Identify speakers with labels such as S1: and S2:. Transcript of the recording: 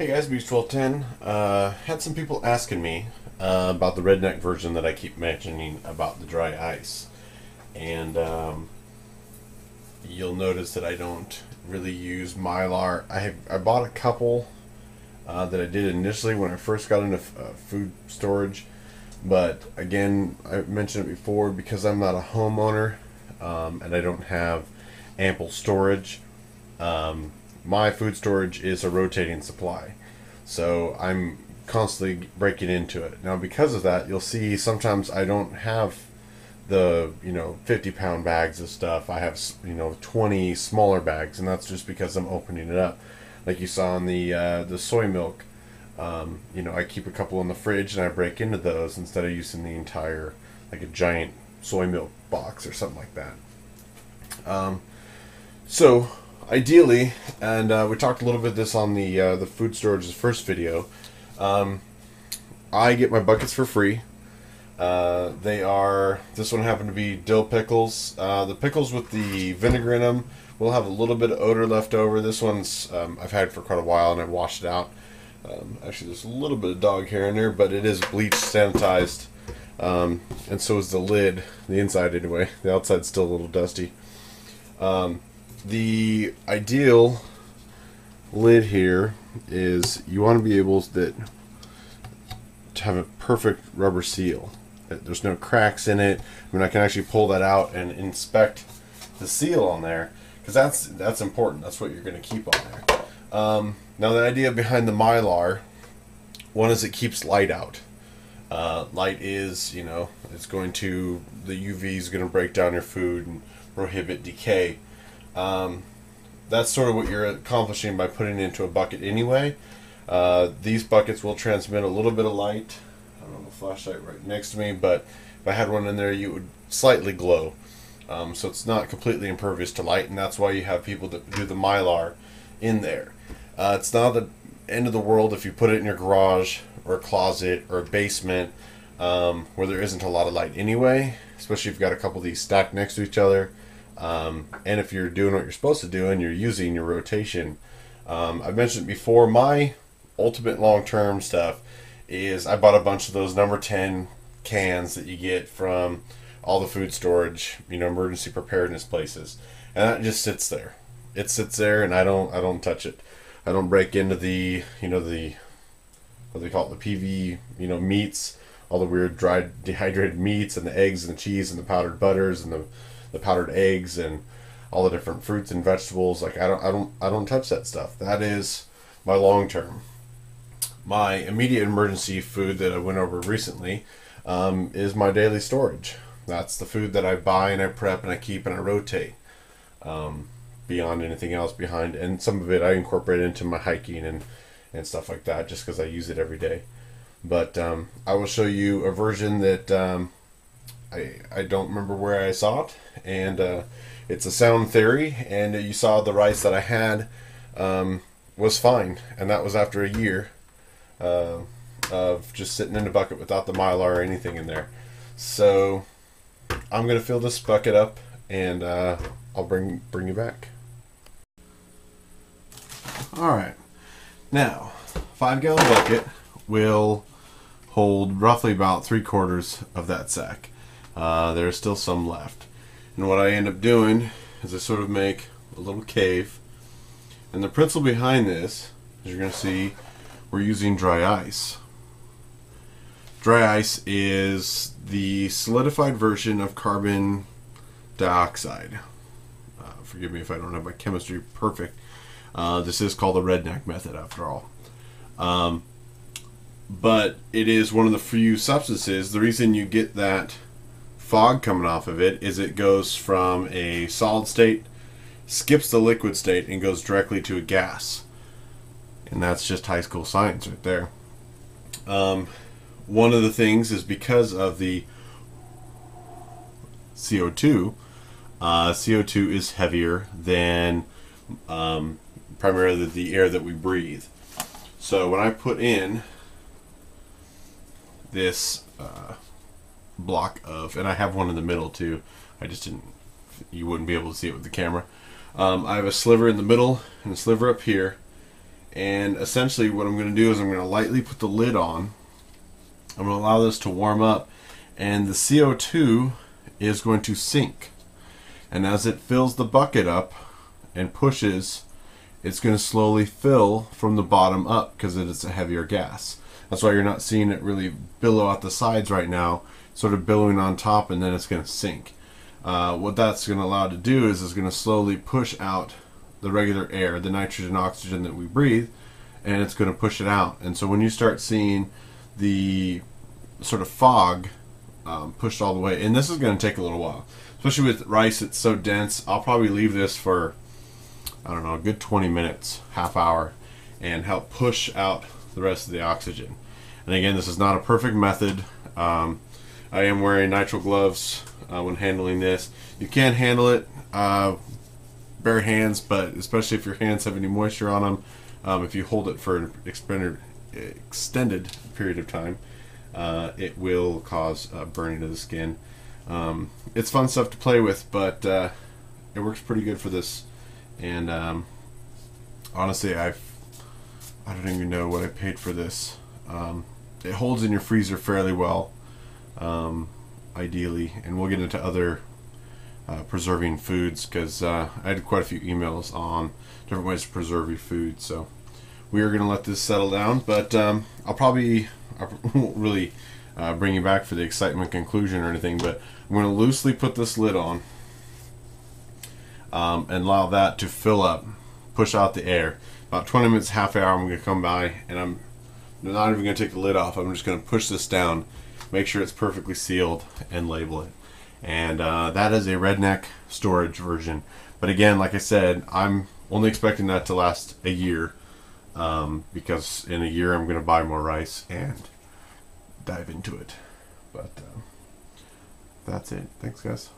S1: Hey guys, Beach1210. Had some people asking me about the Redneck version that I keep mentioning about the dry ice. And you'll notice that I don't really use mylar. I bought a couple that I did initially when I first got into food storage. But again, I mentioned it before, because I'm not a homeowner and I don't have ample storage. My food storage is a rotating supply, so I'm constantly breaking into it. Now, because of that, you'll see sometimes I don't have the 50-pound bags of stuff. I have 20 smaller bags, and that's just because I'm opening it up. Like you saw in the soy milk, I keep a couple in the fridge and I break into those instead of using the entire, like a giant soy milk box or something like that. So ideally, and we talked a little bit of this on the food storage's first video, I get my buckets for free. This one happened to be dill pickles. The pickles with the vinegar in them will have a little bit of odor left over. This one's I've had for quite a while and I've washed it out. Actually, there's a little bit of dog hair in there, but it is bleached, sanitized, and so is the lid, the inside anyway. The outside's still a little dusty. The ideal lid here is you want to be able to have a perfect rubber seal. There's no cracks in it. I mean, I can actually pull that out and inspect the seal on there, because that's important. That's what you're going to keep on there. Now, the idea behind the mylar, one is it keeps light out. Light is, the UV is going to break down your food and prohibit decay. That's sort of what you're accomplishing by putting it into a bucket anyway. These buckets will transmit a little bit of light. I don't have a flashlight right next to me, but if I had one in there, you would slightly glow. So it's not completely impervious to light, and that's why you have people that do the mylar in there. It's not the end of the world if you put it in your garage or a closet or a basement where there isn't a lot of light anyway, especially if you've got a couple of these stacked next to each other. And if you're doing what you're supposed to do and you're using your rotation. I've mentioned before, my ultimate long-term stuff is I bought a bunch of those number 10 cans that you get from all the food storage, emergency preparedness places, and that just sits there. It sits there, and I don't touch it. I don't break into the what they call it, the PV meats, all the weird dried dehydrated meats and the eggs and the cheese and the powdered butters and the powdered eggs and all the different fruits and vegetables. Like I don't touch that stuff. That is my long term. My immediate emergency food that I went over recently is my daily storage. That's the food that I buy and I prep and I keep and I rotate. Beyond anything else behind, and some of it I incorporate into my hiking and stuff like that, just because I use it every day. But I will show you a version that I don't remember where I saw it, and it's a sound theory, and you saw the rice that I had was fine, and that was after a year of just sitting in a bucket without the mylar or anything in there. So I'm going to fill this bucket up, and I'll bring you back. Alright, now 5-gallon bucket will hold roughly about 3/4 of that sack. There's still some left, and what I end up doing is I sort of make a little cave, and the principle behind this, as you're going to see, we're using dry ice. Dry ice is the solidified version of carbon dioxide. Forgive me if I don't have my chemistry perfect. This is called the Redneck method after all. But it is one of the few substances. The reason you get that fog coming off of it is it goes from a solid state, skips the liquid state, and goes directly to a gas. And that's just high school science right there. One of the things is because of the CO2. CO2 is heavier than primarily the air that we breathe. So when I put in this block of, and I have one in the middle too, I just didn't, you wouldn't be able to see it with the camera. I have a sliver in the middle and a sliver up here, And essentially what I'm going to do is I'm going to lightly put the lid on. I'm going to allow this to warm up, and the CO2 is going to sink. And as it fills the bucket up and pushes, it's going to slowly fill from the bottom up because it is a heavier gas. That's why you're not seeing it really billow out the sides right now, sort of billowing on top, and then it's going to sink. What that's going to allow it to do is it's going to slowly push out the regular air, the nitrogen, oxygen that we breathe, and it's going to push it out. And so when you start seeing the sort of fog pushed all the way, and this is going to take a little while, especially with rice, it's so dense. I'll probably leave this for, I don't know, a good 20 minutes, half hour, and help push out the rest of the oxygen. And again, this is not a perfect method. I am wearing nitrile gloves when handling this. You can handle it bare hands, but especially if your hands have any moisture on them, if you hold it for an extended period of time, it will cause burning of the skin. It's fun stuff to play with, but it works pretty good for this. And honestly, I don't even know what I paid for this. It holds in your freezer fairly well, ideally, and we'll get into other preserving foods, because I had quite a few emails on different ways to preserve your food. So we are going to let this settle down, but I won't really bring you back for the excitement conclusion or anything, but I'm going to loosely put this lid on and allow that to fill up, push out the air. About 20 minutes, half hour, I'm going to come by, and I'm not even going to take the lid off. I'm just going to push this down, make sure it's perfectly sealed, and label it. And that is a Redneck storage version. But again, like I said, I'm only expecting that to last a year, because in a year I'm going to buy more rice and dive into it. But that's it. Thanks, guys.